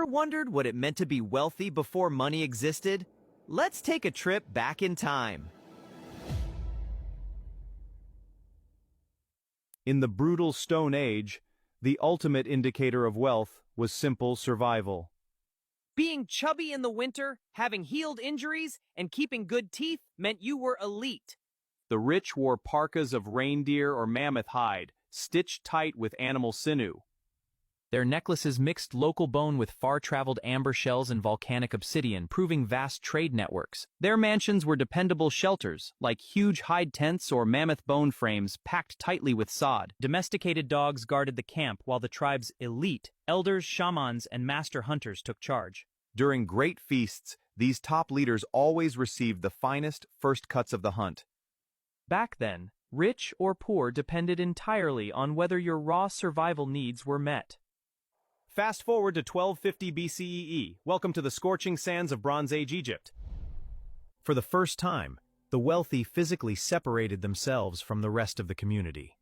Ever wondered what it meant to be wealthy before money existed? Let's take a trip back in time. In the brutal Stone Age, the ultimate indicator of wealth was simple survival. Being chubby in the winter, having healed injuries, and keeping good teeth meant you were elite. The rich wore parkas of reindeer or mammoth hide, stitched tight with animal sinew. Their necklaces mixed local bone with far-traveled amber shells and volcanic obsidian, proving vast trade networks. Their mansions were dependable shelters, like huge hide tents or mammoth bone frames packed tightly with sod. Domesticated dogs guarded the camp while the tribe's elite, elders, shamans, and master hunters took charge. During great feasts, these top leaders always received the finest first cuts of the hunt. Back then, rich or poor depended entirely on whether your raw survival needs were met. Fast forward to 1250 BCE. Welcome to the scorching sands of Bronze Age Egypt. For the first time, the wealthy physically separated themselves from the rest of the community.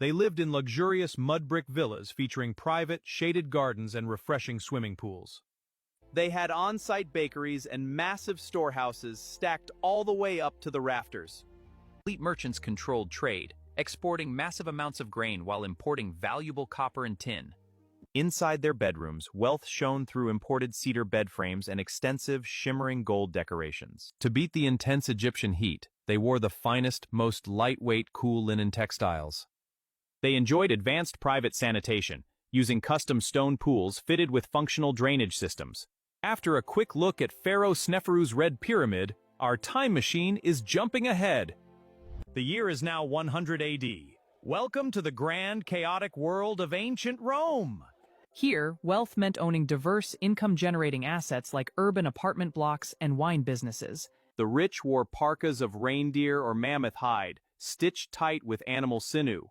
They lived in luxurious mud brick villas featuring private, shaded gardens and refreshing swimming pools. They had on-site bakeries and massive storehouses stacked all the way up to the rafters. Elite merchants controlled trade, exporting massive amounts of grain while importing valuable copper and tin. Inside their bedrooms, wealth shone through imported cedar bed frames and extensive, shimmering gold decorations. To beat the intense Egyptian heat, they wore the finest, most lightweight, cool linen textiles. They enjoyed advanced private sanitation, using custom stone pools fitted with functional drainage systems. After a quick look at Pharaoh Sneferu's Red Pyramid, our time machine is jumping ahead. The year is now 100 AD. Welcome to the grand, chaotic world of ancient Rome. Here, wealth meant owning diverse, income-generating assets like urban apartment blocks and wine businesses. The rich wore parkas of reindeer or mammoth hide, stitched tight with animal sinew.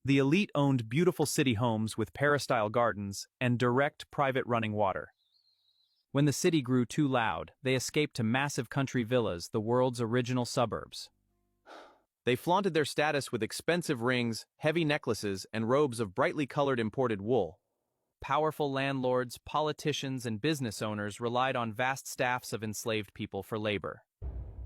The elite owned beautiful city homes with peristyle gardens and direct private running water. When the city grew too loud, they escaped to massive country villas, the world's original suburbs. They flaunted their status with expensive rings, heavy necklaces, and robes of brightly colored imported wool. Powerful landlords, politicians, and business owners relied on vast staffs of enslaved people for labor.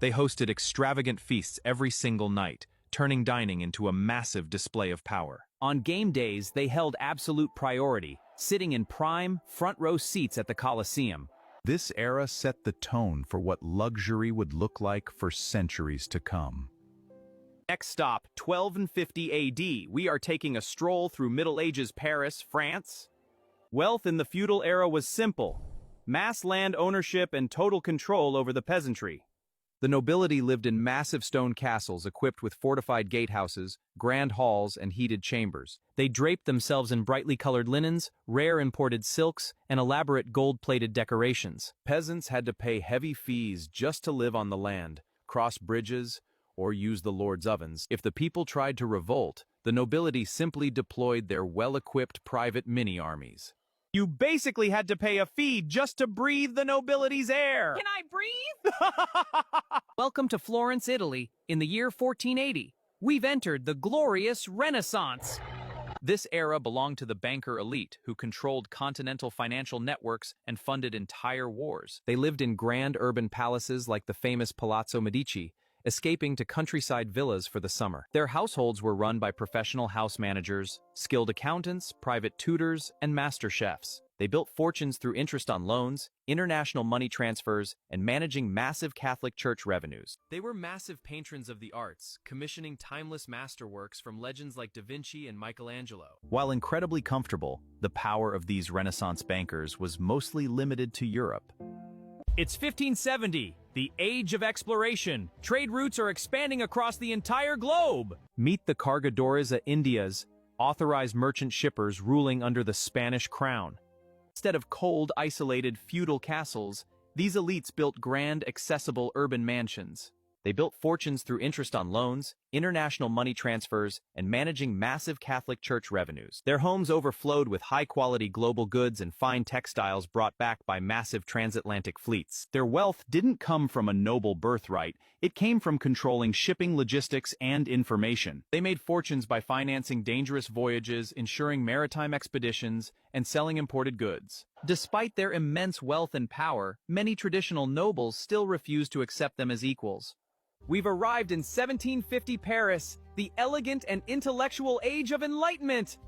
They hosted extravagant feasts every single night, turning dining into a massive display of power. On game days, they held absolute priority, sitting in prime, front-row seats at the Colosseum. This era set the tone for what luxury would look like for centuries to come. Next stop, 1250 AD, we are taking a stroll through Middle Ages Paris, France. Wealth in the feudal era was simple: mass land ownership and total control over the peasantry. The nobility lived in massive stone castles equipped with fortified gatehouses, grand halls, and heated chambers. They draped themselves in brightly colored linens, rare imported silks, and elaborate gold-plated decorations. Peasants had to pay heavy fees just to live on the land, cross bridges, or use the lord's ovens. If the people tried to revolt, the nobility simply deployed their well-equipped private mini-armies. You basically had to pay a fee just to breathe the nobility's air! Can I breathe? Welcome to Florence, Italy, in the year 1480. We've entered the glorious Renaissance. This era belonged to the banker elite, who controlled continental financial networks and funded entire wars. They lived in grand urban palaces like the famous Palazzo Medici, escaping to countryside villas for the summer. Their households were run by professional house managers, skilled accountants, private tutors, and master chefs. They built fortunes through interest on loans, international money transfers, and managing massive Catholic Church revenues. They were massive patrons of the arts, commissioning timeless masterworks from legends like Da Vinci and Michelangelo. While incredibly comfortable, the power of these Renaissance bankers was mostly limited to Europe. It's 1570, the age of exploration. Trade routes are expanding across the entire globe. Meet the Cargadores Indias, authorized merchant shippers ruling under the Spanish crown. Instead of cold, isolated, feudal castles, these elites built grand, accessible urban mansions. They built fortunes through interest on loans, international money transfers, and managing massive Catholic Church revenues. Their homes overflowed with high-quality global goods and fine textiles brought back by massive transatlantic fleets. Their wealth didn't come from a noble birthright, it came from controlling shipping logistics and information. They made fortunes by financing dangerous voyages, ensuring maritime expeditions, and selling imported goods. Despite their immense wealth and power, many traditional nobles still refuse to accept them as equals. We've arrived in 1750 Paris, the elegant and intellectual age of Enlightenment!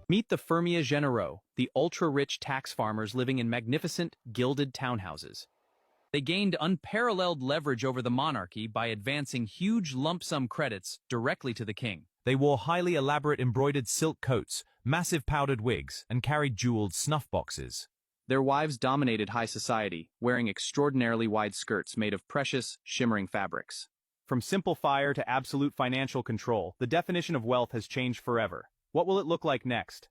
Meet the Fermiers Généraux, the ultra-rich tax farmers living in magnificent, gilded townhouses. They gained unparalleled leverage over the monarchy by advancing huge lump-sum credits directly to the king. They wore highly elaborate embroidered silk coats, massive powdered wigs, and carried jeweled snuff boxes. Their wives dominated high society, wearing extraordinarily wide skirts made of precious, shimmering fabrics. From simple fire to absolute financial control, the definition of wealth has changed forever. What will it look like next?